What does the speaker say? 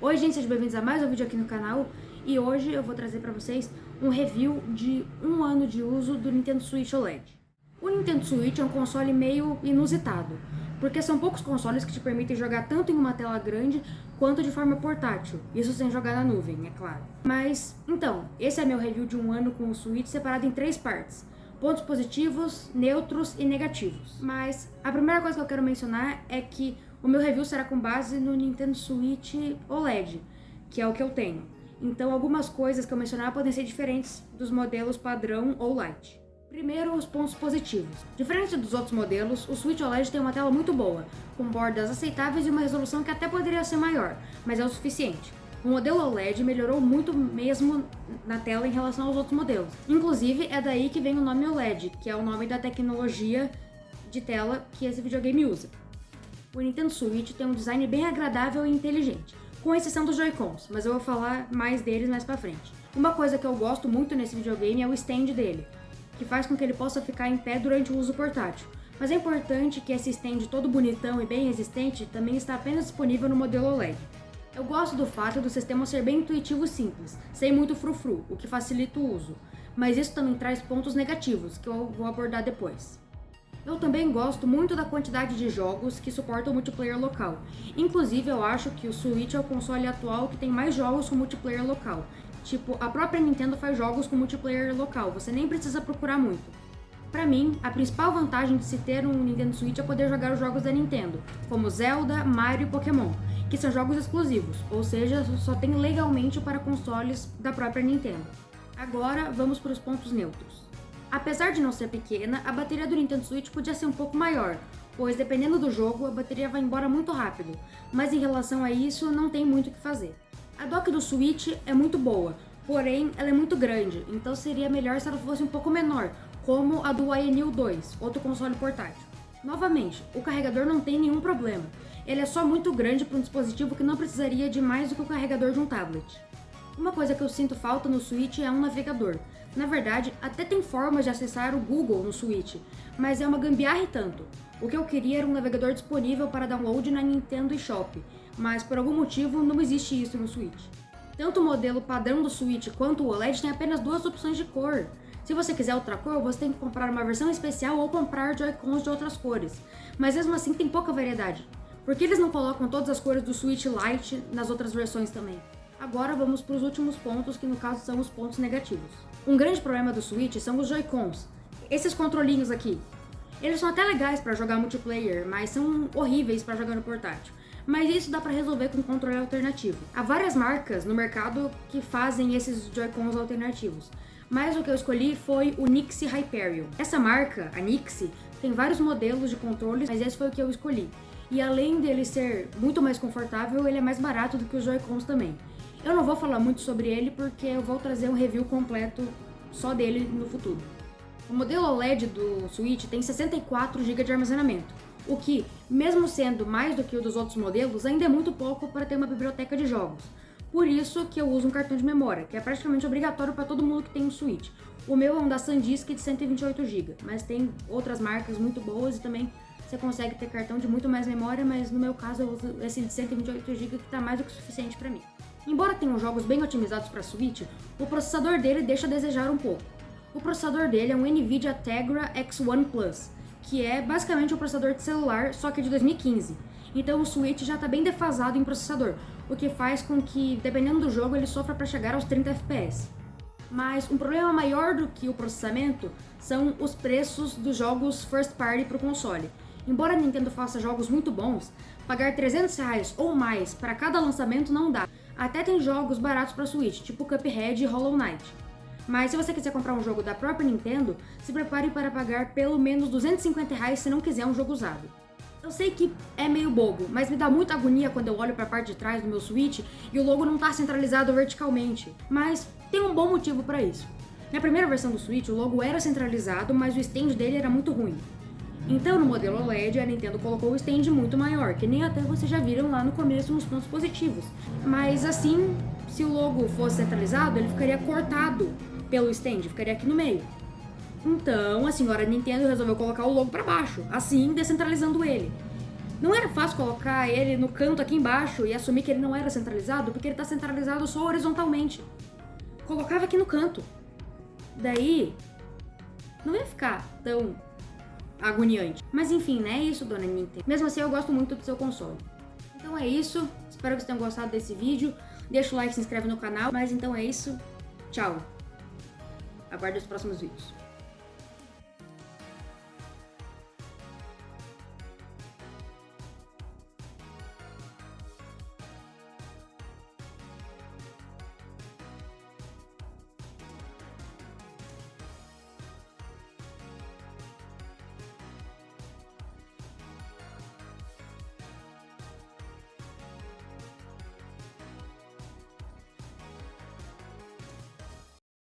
Oi gente, sejam bem-vindos a mais um vídeo aqui no canal e hoje eu vou trazer pra vocês um review de um ano de uso do Nintendo Switch OLED. O Nintendo Switch é um console meio inusitado, porque são poucos consoles que te permitem jogar tanto em uma tela grande quanto de forma portátil, isso sem jogar na nuvem, é claro. Mas, então, esse é meu review de um ano com o Switch separado em 3 partes. Pontos positivos, neutros e negativos. Mas a primeira coisa que eu quero mencionar é que o meu review será com base no Nintendo Switch OLED, que é o que eu tenho. Então algumas coisas que eu mencionar podem ser diferentes dos modelos padrão ou Lite. Primeiro, os pontos positivos. Diferente dos outros modelos, o Switch OLED tem uma tela muito boa, com bordas aceitáveis e uma resolução que até poderia ser maior, mas é o suficiente. O modelo OLED melhorou muito mesmo na tela em relação aos outros modelos. Inclusive, é daí que vem o nome OLED, que é o nome da tecnologia de tela que esse videogame usa. O Nintendo Switch tem um design bem agradável e inteligente, com exceção dos Joy-Cons, mas eu vou falar mais deles mais pra frente. Uma coisa que eu gosto muito nesse videogame é o stand dele, que faz com que ele possa ficar em pé durante o uso portátil. Mas é importante que esse stand todo bonitão e bem resistente também está apenas disponível no modelo OLED. Eu gosto do fato do sistema ser bem intuitivo e simples, sem muito frufru, o que facilita o uso, mas isso também traz pontos negativos, que eu vou abordar depois. Eu também gosto muito da quantidade de jogos que suportam multiplayer local. Inclusive, eu acho que o Switch é o console atual que tem mais jogos com multiplayer local. Tipo, a própria Nintendo faz jogos com multiplayer local, você nem precisa procurar muito. Pra mim, a principal vantagem de se ter um Nintendo Switch é poder jogar os jogos da Nintendo, como Zelda, Mario e Pokémon, que são jogos exclusivos, ou seja, só tem legalmente para consoles da própria Nintendo. Agora, vamos para os pontos neutros. Apesar de não ser pequena, a bateria do Nintendo Switch podia ser um pouco maior, pois dependendo do jogo, a bateria vai embora muito rápido, mas em relação a isso, não tem muito o que fazer. A dock do Switch é muito boa, porém ela é muito grande, então seria melhor se ela fosse um pouco menor, como a do YNU 2, outro console portátil. Novamente, o carregador não tem nenhum problema, ele é só muito grande para um dispositivo que não precisaria de mais do que o carregador de um tablet. Uma coisa que eu sinto falta no Switch é um navegador. Na verdade, até tem formas de acessar o Google no Switch, mas é uma gambiarra e tanto. O que eu queria era um navegador disponível para download na Nintendo eShop, mas por algum motivo não existe isso no Switch. Tanto o modelo padrão do Switch quanto o OLED tem apenas 2 opções de cor. Se você quiser outra cor, você tem que comprar uma versão especial ou comprar Joy-Cons de outras cores, mas mesmo assim tem pouca variedade. Por que eles não colocam todas as cores do Switch Lite nas outras versões também? Agora vamos para os últimos pontos, que no caso são os pontos negativos. Um grande problema do Switch são os Joy-Cons, esses controlinhos aqui. Eles são até legais para jogar multiplayer, mas são horríveis para jogar no portátil. Mas isso dá para resolver com um controle alternativo. Há várias marcas no mercado que fazem esses Joy-Cons alternativos, mas o que eu escolhi foi o Nixie Hyperion. Essa marca, a Nixie, tem vários modelos de controles, mas esse foi o que eu escolhi. E além dele ser muito mais confortável, ele é mais barato do que os Joy-Cons também. Eu não vou falar muito sobre ele porque eu vou trazer um review completo só dele no futuro. O modelo OLED do Switch tem 64 GB de armazenamento, o que, mesmo sendo mais do que o dos outros modelos, ainda é muito pouco para ter uma biblioteca de jogos. Por isso que eu uso um cartão de memória, que é praticamente obrigatório para todo mundo que tem um Switch. O meu é um da SanDisk de 128 GB, mas tem outras marcas muito boas e também você consegue ter cartão de muito mais memória, mas no meu caso eu uso esse de 128 GB que está mais do que suficiente para mim. Embora tenham jogos bem otimizados para Switch, o processador dele deixa a desejar um pouco. O processador dele é um NVIDIA Tegra X1 Plus, que é basicamente um processador de celular, só que de 2015. Então o Switch já está bem defasado em processador, o que faz com que, dependendo do jogo, ele sofra para chegar aos 30 FPS. Mas um problema maior do que o processamento são os preços dos jogos first party para o console. Embora a Nintendo faça jogos muito bons, pagar R$300 ou mais para cada lançamento não dá. Até tem jogos baratos para Switch, tipo Cuphead e Hollow Knight. Mas se você quiser comprar um jogo da própria Nintendo, se prepare para pagar pelo menos R$250 se não quiser um jogo usado. Eu sei que é meio bobo, mas me dá muita agonia quando eu olho para a parte de trás do meu Switch e o logo não está centralizado verticalmente. Mas tem um bom motivo para isso. Na primeira versão do Switch, o logo era centralizado, mas o stand dele era muito ruim. Então, no modelo OLED, a Nintendo colocou o stand muito maior, que nem até vocês já viram lá no começo nos pontos positivos. Mas assim, se o logo fosse centralizado, ele ficaria cortado pelo stand, ficaria aqui no meio. Então, a senhora Nintendo resolveu colocar o logo para baixo, assim descentralizando ele. Não era fácil colocar ele no canto aqui embaixo e assumir que ele não era centralizado, porque ele tá centralizado só horizontalmente. Colocava aqui no canto. Daí, não ia ficar tão agoniante. Mas enfim, né? É isso, dona Nintendo. Mesmo assim, eu gosto muito do seu console. Então é isso. Espero que vocês tenham gostado desse vídeo. Deixa o like, se inscreve no canal. Mas então é isso. Tchau. Aguarde os próximos vídeos.